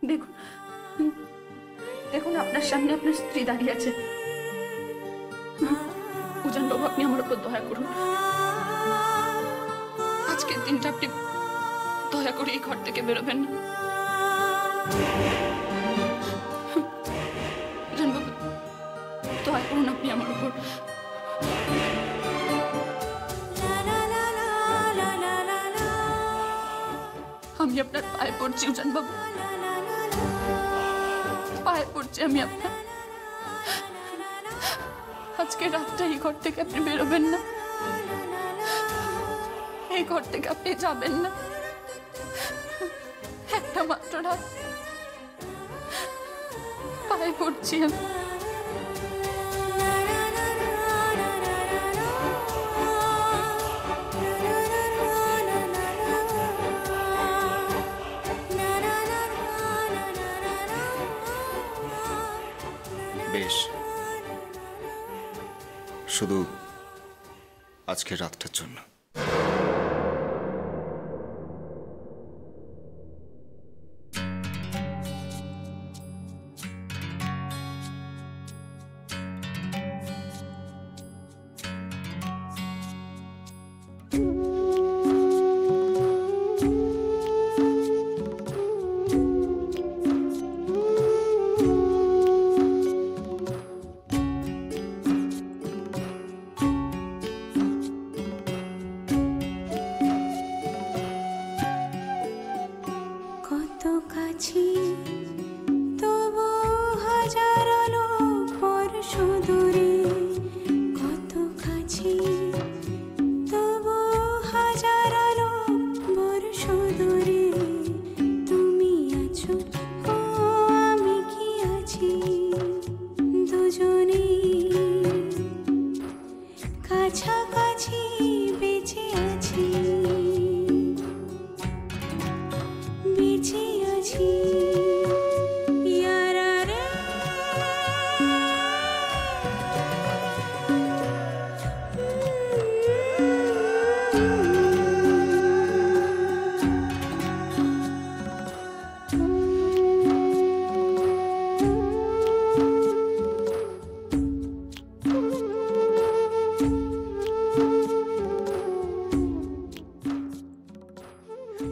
দেখুন দেখুন আপনার সামনে আপনার স্ত্রী দাঁড়িয়ে আছে। উজান বাবু, আপনি আমার উপর দয়া করুন। আজকের দিনটা আপনি দয়া করে এই ঘর থেকে বেরোবেন না। উজান বাবু, দয়া করুন আপনি আমার উপর। আমি আপনার পায়ে পড়ছি উজান বাবু, পায়ে পড়ছি আমি আপনার। আজকে রাতটা এই ঘর থেকে আপনি বেরোবেন না, এই ঘর থেকে আপনি যাবেন না। একটা মাত্র রাত, পায়ে পড়ছি আমি। বেশ, শুধু আজকের রাতটার জন্য।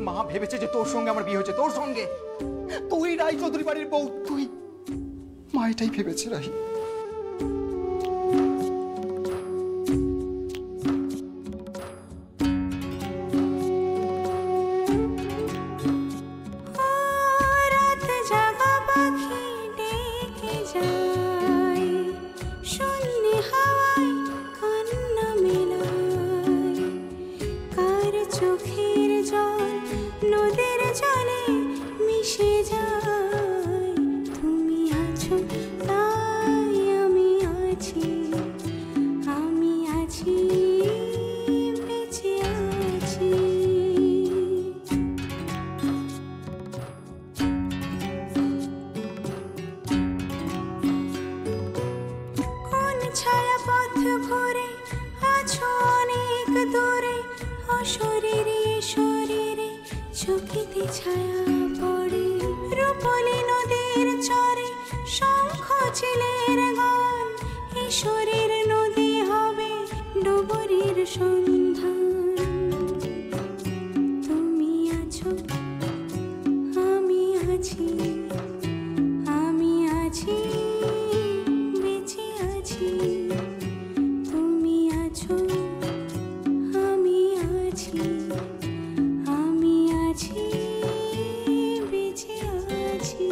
মা ভেবেছে যে তোর সঙ্গে আমার বিয়ে হয়েছে, তোর সঙ্গে। তুই রায় চৌধুরী বাড়ির বউ, তুই। মা এটাই ভেবেছে রাহি। ছায়া পড়ে রূপলি নদীর চরে, শঙ্খ চিলের গান, এই শরীর নদী হবে ডুবুরির সন্ধান। তুমি আছো, আমি আছি, আমি আছি, বেঁচে আছি। তুমি আছো, আমি আছি, আমি আছি, বেঁচে আছি।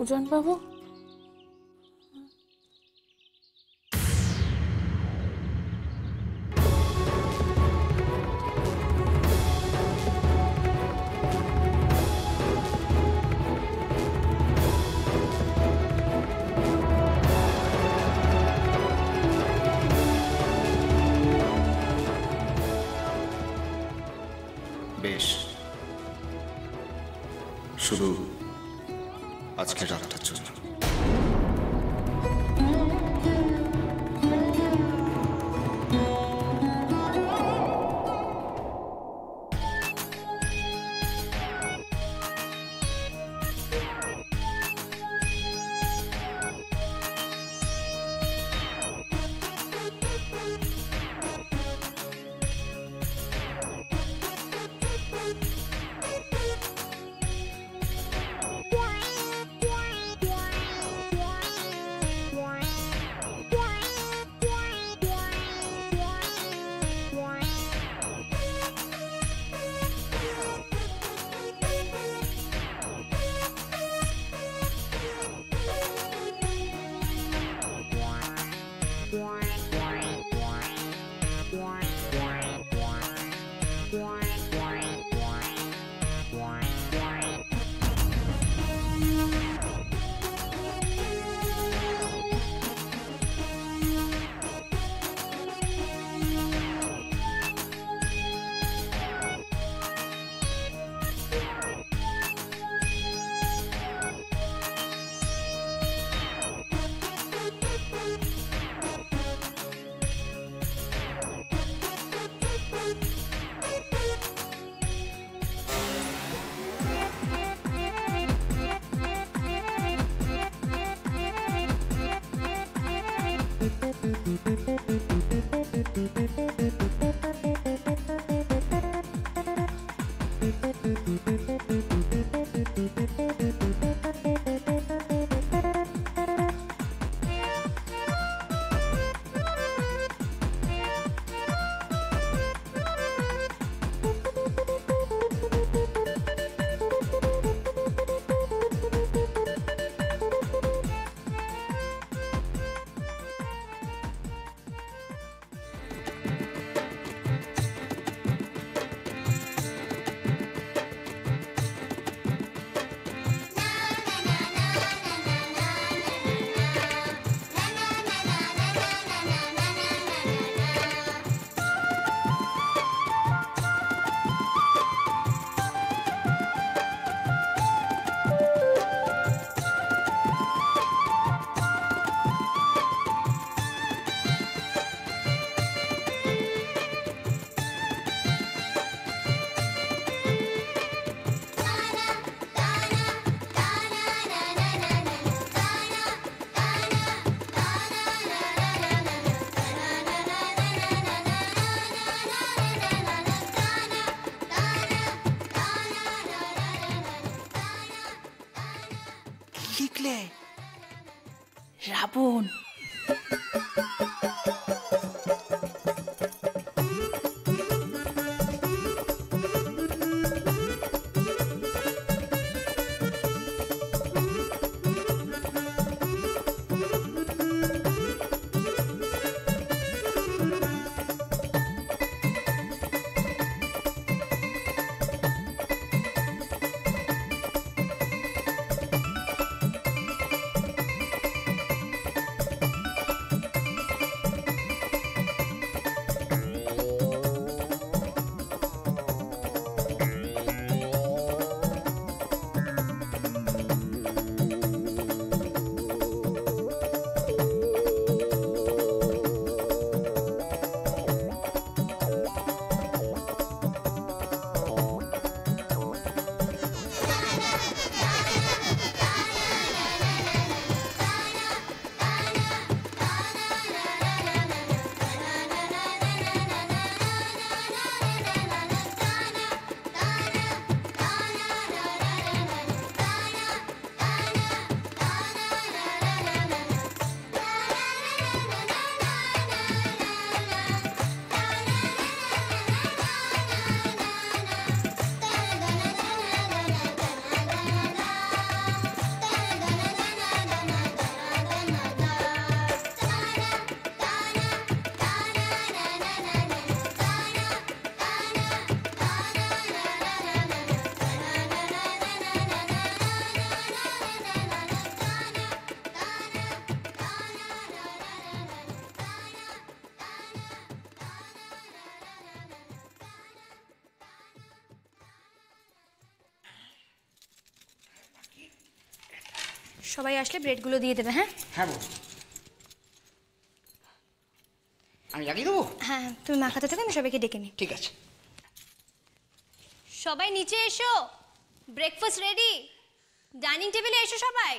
উজান বাবু, বেশ, শুধু আজকের রাতটার জন্য। লিখলে রাবণ। সবাই আসলে ব্রেডগুলো দিয়ে দেবে। হ্যাঁ হ্যাঁ বউ, আমি লাগিয়ে দেবো। হ্যাঁ, তুমি মাখাতে থাকো, আমি সবাইকে ডেকে নিই। ঠিক আছে। সবাই নিচে এসো, ব্রেকফাস্ট রেডি, ডাইনিং টেবিলে এসো সবাই।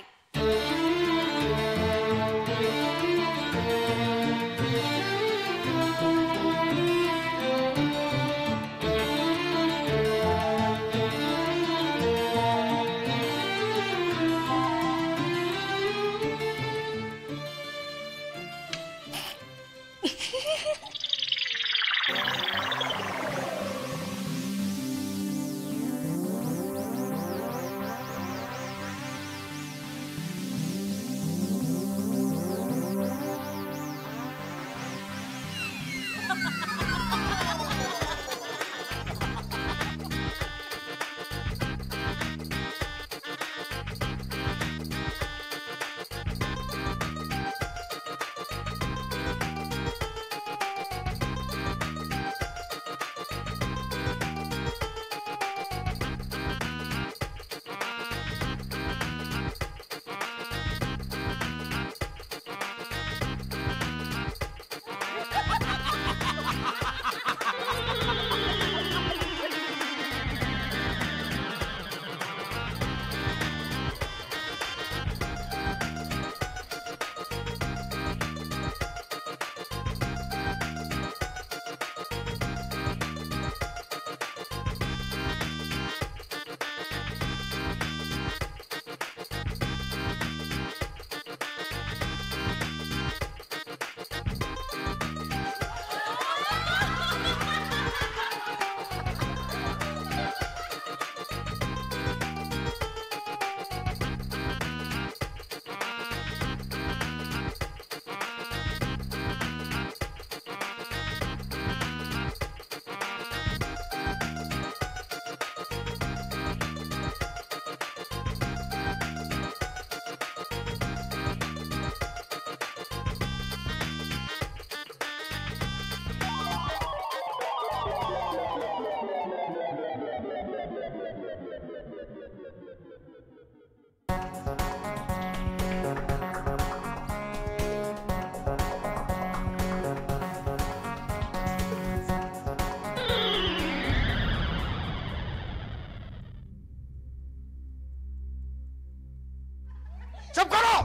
চুপ করো,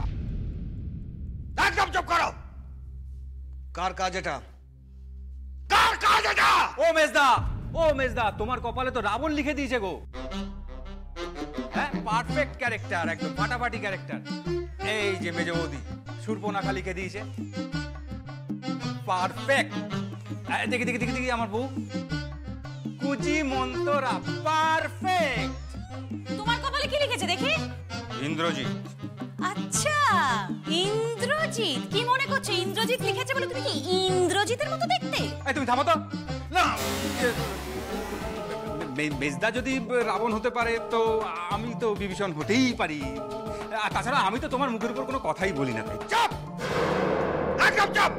একদম চুপ করো। কার কাজ এটা? কার কাজ এটা? ও মেজদা, তোমার কপালে তো রাবণ লিখে দিয়েছে গো। হ্যাঁ, পারফেক্ট ক্যারেক্টার, একদম ফাটাফাটি ক্যারেক্টার। এই যে মেজ বৌদি সুরপনাখা লিখে দিয়েছে, পারফেক্ট। দেখি দেখি দেখি দেখি আমার বউ কুজি মন্তরা, পারফেক্ট। তোমার কপালে কি লিখেছে দেখি? ইন্দ্রজিৎ। আচ্ছা, ইন্দ্রজিৎ। কি মনে করছো ইন্দ্রজিৎ লিখেছে বলে তুমি কি ইন্দ্রজিতের মতো দেখতে? এই তুমি থামো তো। না, মেজদা যদি রাবণ হতে পারে তো আমি তো বিভীষণ হতেই পারি। আর তাছাড়া আমি তো তোমার মুখের উপর কোনো কথাই বলি না। চুপ, একদম চুপ।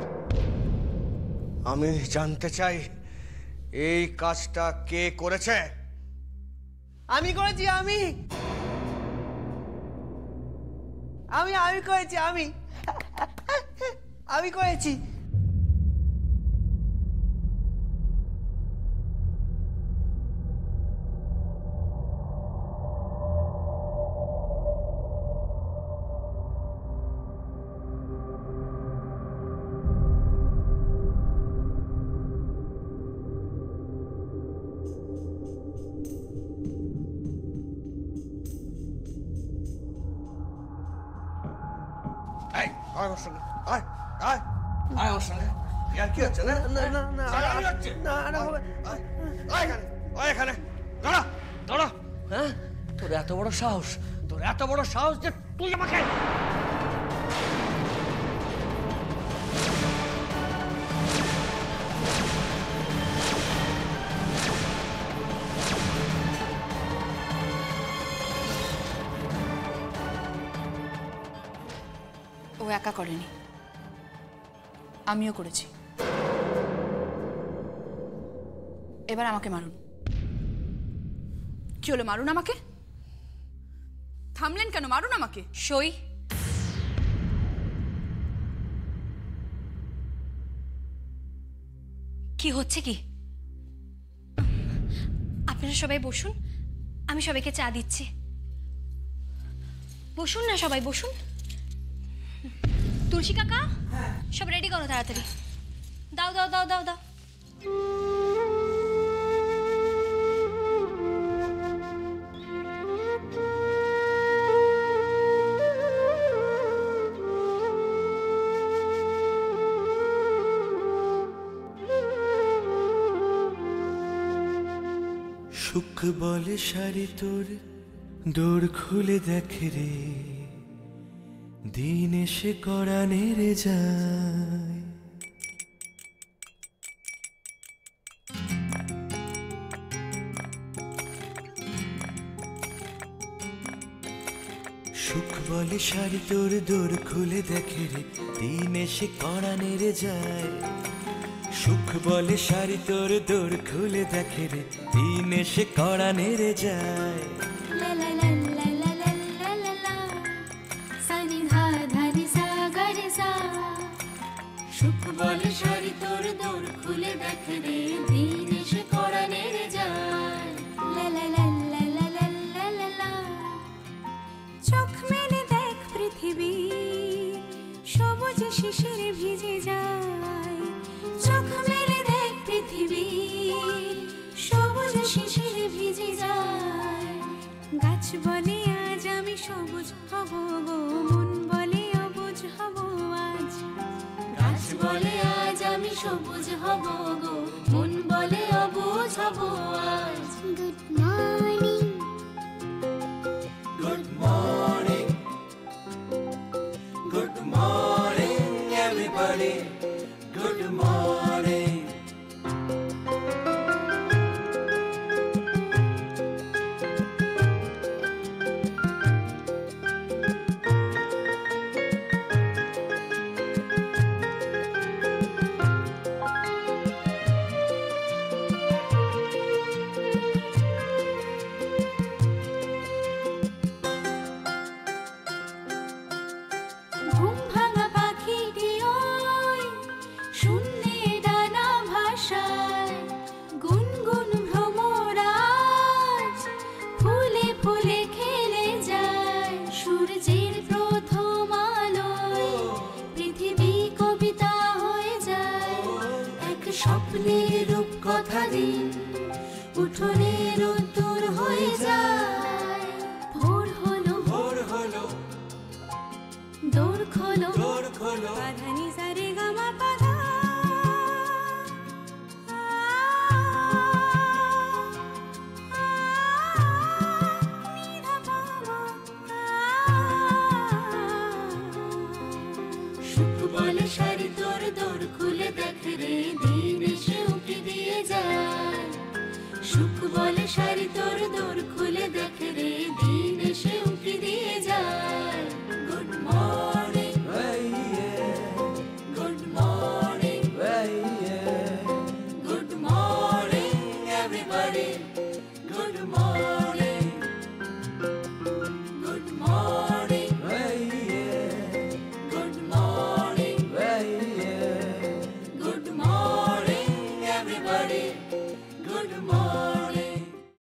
আমি জানতে চাই এই কাজটা কে করেছে? আমি করেছি, আমি করেছি, আমি করেছি। আয় আমার সঙ্গে, আয় আয় আয় আমার সঙ্গে। আর কি হচ্ছে? না না না না সালামি হচ্ছে। আয় এখানে, আয় এখানে, দাঁড়া দাঁড়া। হ্যাঁ, তোর এত বড় সাহস, তোর এত বড় সাহস যে তুই আমাকে ও একা করেনি, আমিও করেছি। এবার আমাকে মারুন। কি হলো, মারুন আমাকে। থামলেন কেন? মারুন আমাকে। সই, কি হচ্ছে কি? আপনারা সবাই বসুন, আমি সবাইকে চা দিচ্ছি। বসুন না সবাই, বসুন। তুলসী কাকা, সব রেডি করো তাড়াতাড়ি। দাও দাও দাও দাও দাও। সুখ বলে শাড়ি তোর দৌড় খুলে দেখে রে, দিন এসে করা নেড়ে যায়। সুখ বলে শাড়ি তোর দৌড় খুলে দেখে রে, দিন এসে করা নেড়ে যায়। সুখ বলে শাড়ি তোর দৌড় খুলে দেখে রে, দিন এসে কড়া নেড়ে যায়। সুখ বলে শাড়ি তোর দৌড় খুলে দেখে রে, দিন এসে কড়া নেড়ে যায়। চোখ মেলে দেখ পৃথিবী সবুজ শিশিরে ভিজে যায়। চোখ মেলে দেখ পৃথিবী সবুজ শিশিরে ভিজে যায়। গাছ বলে আজ আমি সবুজ হব গো, মন বলে অবুঝ হব আজ। গাছ বলে আজ আমি সবুজ হব গো, মন বলে অবুঝ হব আজ। Good morning